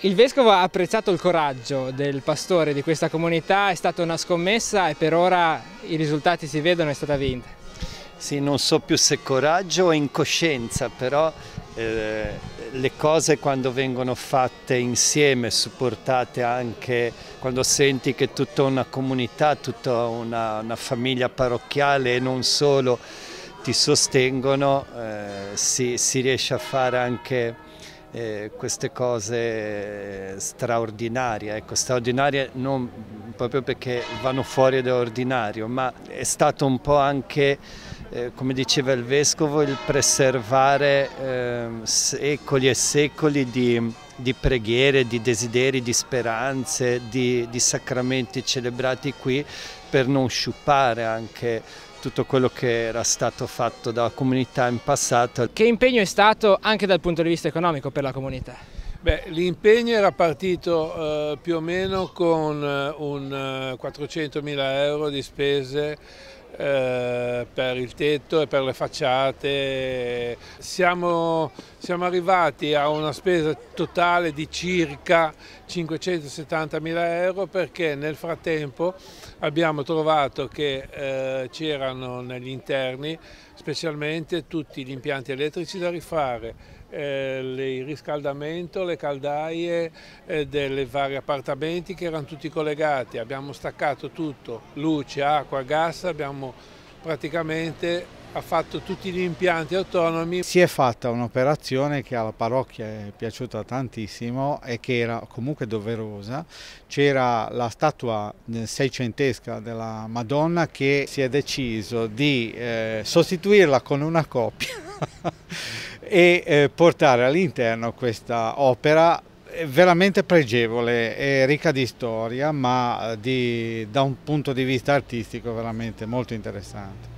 Il vescovo ha apprezzato il coraggio del pastore di questa comunità, è stata una scommessa e per ora i risultati si vedono, è stata vinta. Sì, non so più se coraggio o incoscienza, però le cose quando vengono fatte insieme, supportate anche quando senti che tutta una comunità, tutta una famiglia parrocchiale e non solo ti sostengono, si riesce a fare anche queste cose straordinarie, ecco, straordinarie non proprio perché vanno fuori dall'ordinario, ma è stato un po' anche, come diceva il Vescovo, il preservare secoli e secoli di preghiere, di desideri, di speranze, di sacramenti celebrati qui per non sciupare anche tutto quello che era stato fatto dalla comunità in passato. Che impegno è stato anche dal punto di vista economico per la comunità? L'impegno era partito più o meno con un 400.000 euro di spese per il tetto e per le facciate. Siamo arrivati a una spesa totale di circa 570.000 euro perché nel frattempo abbiamo trovato che c'erano negli interni specialmente tutti gli impianti elettrici da rifare, il riscaldamento, le caldaie dei vari appartamenti che erano tutti collegati. Abbiamo staccato tutto, luce, acqua, gas, abbiamo praticamente fatto tutti gli impianti autonomi. Si è fatta un'operazione che alla parrocchia è piaciuta tantissimo e che era comunque doverosa. C'era la statua seicentesca della Madonna che si è deciso di sostituirla con una coppia e portare all'interno questa opera veramente pregevole e ricca di storia, ma da un punto di vista artistico veramente molto interessante.